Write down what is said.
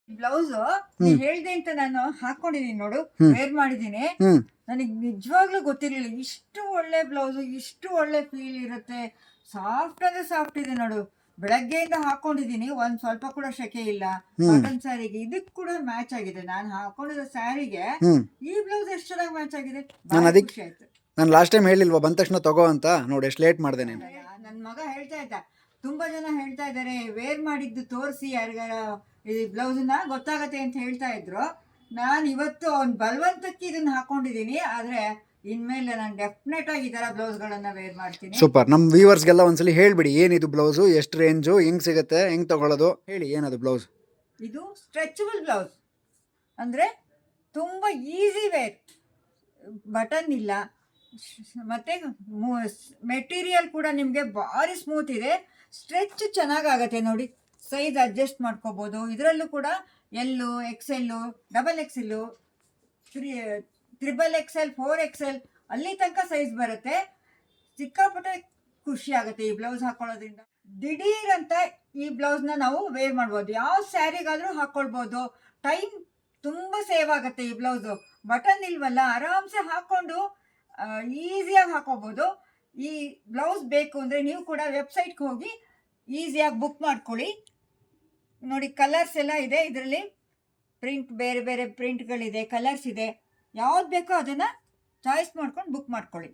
Blouse ಹೇಳ್ದೆ ಅಂತ ನಾನು ಹಾಕೊಂಡಿದೀನಿ ನೋಡು, ವೇರ್ ಮಾಡಿದೀನಿ. ನನಗೆ ನಿಜವಾಗ್ಲೂ ಗೊತ್ತಿರ್ಲಿಲ್ಲ ಇಷ್ಟು ಒಳ್ಳೆ ಬ್ಲೌಸ್, ಇಷ್ಟು ಒಳ್ಳೆ ಫೀಲ್ ಇರುತ್ತೆ. ಸಾಫ್ಟ್ ಅಂದ್ರೆ ಸಾಫ್ಟ್ ಇದೆ ನೋಡು. ಬೆಳಗ್ಗೆಯಿಂದ ಹಾಕೊಂಡಿದೀನಿ, ಒಂದ್ ಸ್ವಲ್ಪ ಕೂಡ ಶೆಕೆ ಇಲ್ಲ. ಕಾಟನ್ ಸ್ಯಾರಿಗೆ ಇದಕ್ ಕೂಡ ಮ್ಯಾಚ್ ಆಗಿದೆ. ನಾನು ಹಾಕೊಂಡಿರೋ ಸ್ಯಾರಿಗೆ ಈ ಬ್ಲೌಸ್ ಎಷ್ಟು ಚೆನ್ನಾಗಿ ಮ್ಯಾಚ್ ಆಗಿದೆ. ಖುಷಿ ಆಯ್ತು. ನಾನು ಲಾಸ್ಟ್ ಟೈಮ್ ಹೇಳಿಲ್ವಾ ಬಂದ ತಕ್ಷಣ ತಗೋ ಅಂತ, ನೋಡಿ ಎಷ್ಟು ಲೇಟ್ ಮಾಡಿದೆ ನೀನು. ನನ್ನ ಮಗ ಹೇಳ್ತಾ ಇದ್ದ, ತುಂಬಾ ಜನ ಹೇಳ್ತಾ ಇದ್ದಾರೆ ವೇರ್ ಮಾಡಿದ್ದು ತೋರಿಸಿ ಯಾರಿಗಾರ ಈ ಬ್ಲೌಸ್ನ ಗೊತ್ತಾಗತ್ತೆ ಅಂತ ಹೇಳ್ತಾ ಇದ್ರು. ನಾನು ಇವತ್ತು ಅವ್ನು ಬಲವಂತಕ್ಕೆ ಇದನ್ನ ಹಾಕೊಂಡಿದೀನಿ. ಆದ್ರೆ ಇನ್ಮೇಲೆ ನಾನು ಡೆಫಿನೆಟ್ ಆಗಿ ಈ ತರ ಬ್ಲೌಸ್ಗಳನ್ನ ವೇರ್ ಮಾಡ್ತೀನಿ. ಸೂಪರ್. ನಮ್ಮ ವ್ಯೂವರ್ಸ್ಗೆಲ್ಲ ಒಂದ್ಸಲಿ ಹೇಳ್ಬಿಡಿ ಏನಿದು ಬ್ಲೌಸು, ಎಷ್ಟು ರೇಂಜು, ಹೆಂಗ್ ಸಿಗುತ್ತೆ, ಹೆಂಗ್ ತಗೊಳ್ಳೋದು ಹೇಳಿ. ಏನದು ಬ್ಲೌಸ್? ಇದು ಸ್ಟ್ರೆಚಬಲ್ ಬ್ಲೌಸ್ ಅಂದ್ರೆ ತುಂಬಾ ಈಸಿ ವೇರ್, ಬಟನ್ ಇಲ್ಲ, ಮತ್ತೆ ಮೆಟೀರಿಯಲ್ ಕೂಡ ನಿಮಗೆ ಭಾರಿ ಸ್ಮೂತ್ ಇದೆ. ಸ್ಟ್ರೆಚ್ ಚೆನ್ನಾಗಾಗತ್ತೆ ನೋಡಿ, ಸೈಜ್ ಅಡ್ಜಸ್ಟ್ ಮಾಡ್ಕೋಬೋದು. ಇದರಲ್ಲೂ ಕೂಡ ಎಲ್ಲು, XL, double XL, triple Excel, 4XL ಅಲ್ಲಿ ತನಕ ಸೈಜ್ ಬರುತ್ತೆ. ಸಿಕ್ಕಾಪಟ್ಟೆ ಖುಷಿ ಆಗುತ್ತೆ ಈ ಬ್ಲೌಸ್ ಹಾಕೊಳ್ಳೋದ್ರಿಂದ. ದಿಢೀರ್ ಅಂತ ಈ ಬ್ಲೌಸ್ನ ನಾವು ವೇರ್ ಮಾಡ್ಬೋದು, ಯಾವ ಸ್ಯಾರಿಗಾದ್ರೂ ಹಾಕೊಳ್ಬೋದು. ಟೈಮ್ ತುಂಬ ಸೇವ್ ಆಗುತ್ತೆ ಈ ಬ್ಲೌಸು. ಬಟನ್ ಇಲ್ವಲ್ಲ, ಆರಾಮ್ಸೆ ಹಾಕೊಂಡು ಈಸಿಯಾಗಿ ಹಾಕೋಬೋದು. ಈ ಬ್ಲೌಸ್ ಬೇಕು ಅಂದರೆ ನೀವು ಕೂಡ ವೆಬ್ಸೈಟ್ಗೆ ಹೋಗಿ ಈಸಿಯಾಗಿ ಬುಕ್ ಮಾಡ್ಕೊಳ್ಳಿ. ನೋಡಿ ಕಲರ್ಸ್ ಎಲ್ಲ ಇದೆ ಇದರಲ್ಲಿ, ಪ್ರಿಂಟ್ ಬೇರೆ ಬೇರೆ ಪ್ರಿಂಟ್ಗಳಿದೆ, ಕಲರ್ಸ್ ಇದೆ. ಯಾವ್ದು ಬೇಕೋ ಅದನ್ನು ಚಾಯ್ಸ್ ಮಾಡ್ಕೊಂಡು ಬುಕ್ ಮಾಡ್ಕೊಳ್ಳಿ.